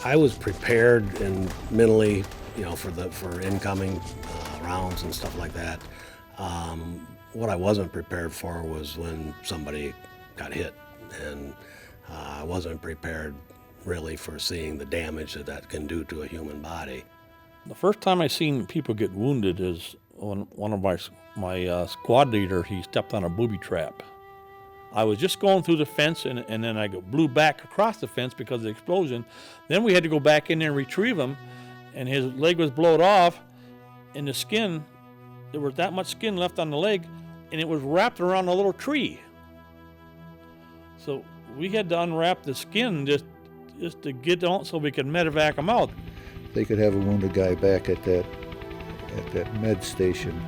I was prepared and mentally, for incoming rounds and stuff like that. What I wasn't prepared for was when somebody got hit, and I wasn't prepared really for seeing the damage that can do to a human body. The first time I seen people get wounded is when one of my squad leader, he stepped on a booby trap. I was just going through the fence, and then I blew back across the fence because of the explosion. Then we had to go back in there and retrieve him, and his leg was blowed off, and the skin, there was that much skin left on the leg, and it was wrapped around a little tree. So we had to unwrap the skin just to get on so we could medevac him out. They could have a wounded guy back at that med station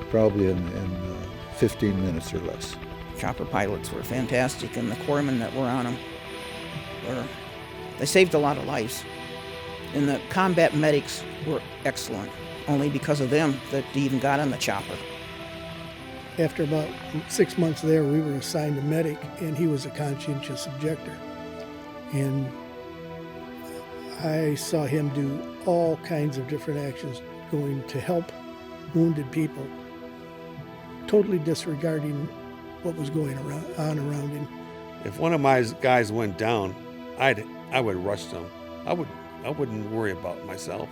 probably in 15 minutes or less. Chopper pilots were fantastic, and the corpsmen that were on them they saved a lot of lives. And the combat medics were excellent, only because of them that they even got on the chopper. After about 6 months there, we were assigned a medic, and he was a conscientious objector. And I saw him do all kinds of different actions going to help wounded people, totally disregarding what was going on around him. If one of my guys went down, I would rush them. I wouldn't worry about myself.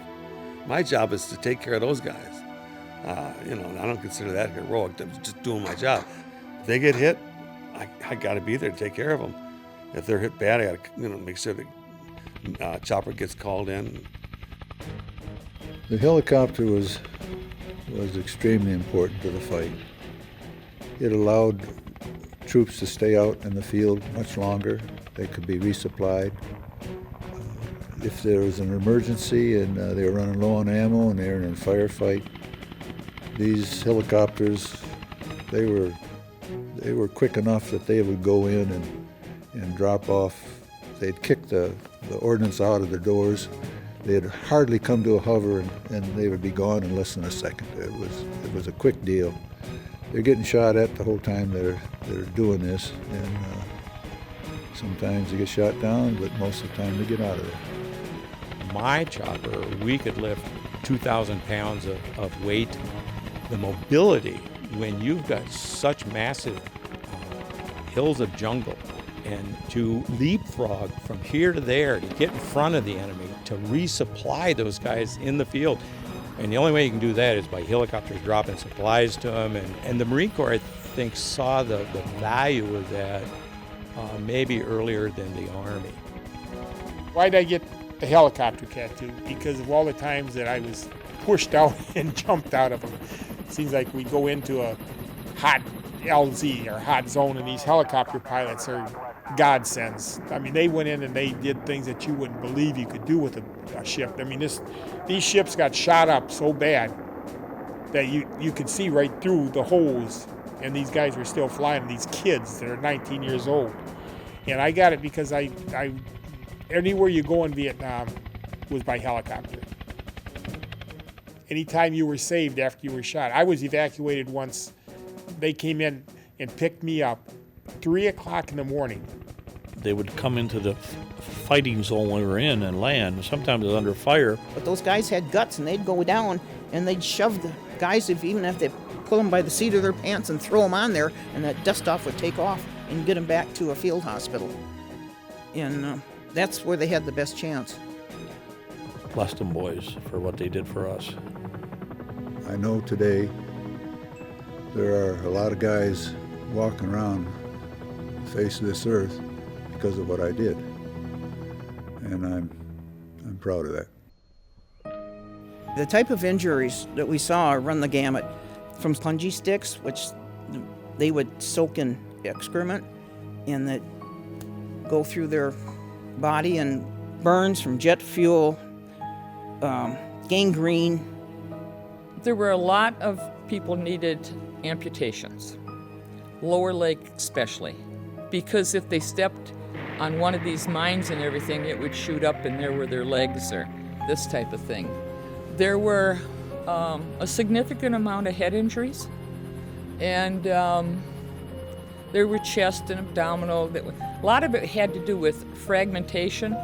My job is to take care of those guys. I don't consider that heroic. I'm just doing my job. If they get hit, I got to be there to take care of them. If they're hit bad, I got to make sure the chopper gets called in. The helicopter was extremely important to the fight. It allowed troops to stay out in the field much longer. They could be resupplied. If there was an emergency and they were running low on ammo and they were in a firefight, these helicopters, they were quick enough that they would go in and drop off. They'd kick the ordnance out of their doors. They'd hardly come to a hover, and they would be gone in less than a second. It was a quick deal. They're getting shot at the whole time they're doing this, and sometimes they get shot down, but most of the time they get out of there. My chopper, we could lift 2,000 pounds of weight. The mobility, when you've got such massive hills of jungle, and to leapfrog from here to there to get in front of the enemy, to resupply those guys in the field. And the only way you can do that is by helicopters dropping supplies to them. And the Marine Corps, I think, saw the value of that maybe earlier than the Army. Why'd I get the helicopter tattoo? Because of all the times that I was pushed out and jumped out of them. It seems like we go into a hot LZ or hot zone, and these helicopter pilots are godsends. I mean, they went in and they did things that you wouldn't believe you could do with a ship. I mean, these ships got shot up so bad that you could see right through the holes, and these guys were still flying, these kids that are 19 years old. And I got it because I anywhere you go in Vietnam was by helicopter. Anytime you were saved after you were shot. I was evacuated once. They came in and picked me up 3 o'clock in the morning. They would come into the fighting zone we were in and land. Sometimes it was under fire. But those guys had guts, and they'd go down and they'd shove the guys, even if they pull them by the seat of their pants and throw them on there, and that dust-off would take off and get them back to a field hospital. And that's where they had the best chance. Bless them boys for what they did for us. I know today there are a lot of guys walking around the face of this earth because of what I did. And I'm proud of that. The type of injuries that we saw run the gamut from punji sticks, which they would soak in excrement and that go through their body, and burns from jet fuel, gangrene. There were a lot of people needed amputations, lower leg especially, because if they stepped on one of these mines and everything, it would shoot up and there were their legs or this type of thing. There were a significant amount of head injuries, and there were chest and abdominal. A lot of it had to do with fragmentation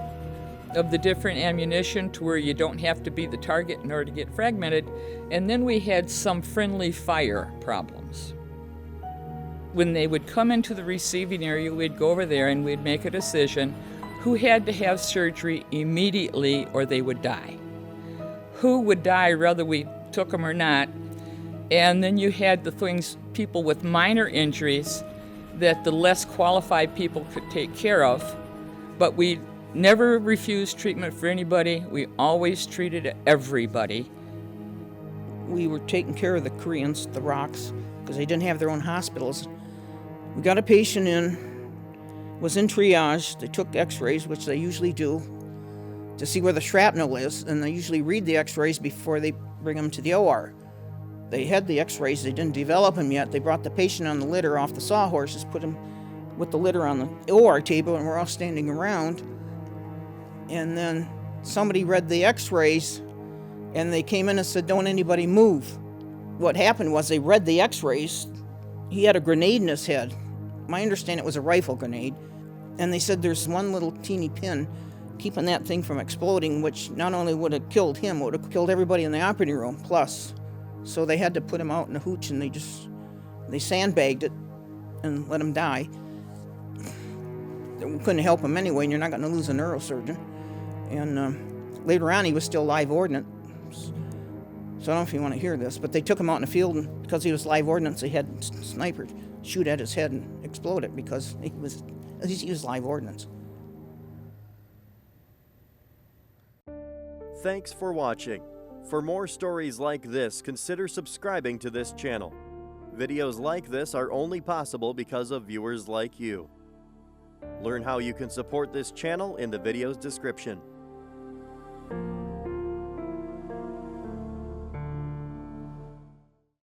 of the different ammunition to where you don't have to be the target in order to get fragmented. And then we had some friendly fire problems. When they would come into the receiving area, we'd go over there and we'd make a decision who had to have surgery immediately or they would die. Who would die whether we took them or not. And then you had the things, people with minor injuries that the less qualified people could take care of. But we never refused treatment for anybody. We always treated everybody. We were taking care of the Koreans, the Rocks, because they didn't have their own hospitals. We got a patient in, was in triage. They took x-rays, which they usually do, to see where the shrapnel is, and they usually read the x-rays before they bring them to the OR. They had the x-rays, they didn't develop them yet. They brought the patient on the litter off the sawhorses, put him with the litter on the OR table, and we're all standing around. And then somebody read the x-rays, and they came in and said, "Don't anybody move." What happened was they read the x-rays. He had a grenade in his head. My understanding, it was a rifle grenade. And they said there's one little teeny pin keeping that thing from exploding, which not only would have killed him, it would have killed everybody in the operating room, plus. So they had to put him out in the hooch, and they sandbagged it and let him die. We couldn't help him anyway, and you're not going to lose a neurosurgeon. And later on, he was still live ordnance. So I don't know if you want to hear this, but they took him out in the field, and because he was live ordnance, they had snipers shoot at his head and explode it because he was live ordnance. Thanks for watching. For more stories like this, consider subscribing to this channel. Videos like this are only possible because of viewers like you. Learn how you can support this channel in the video's description.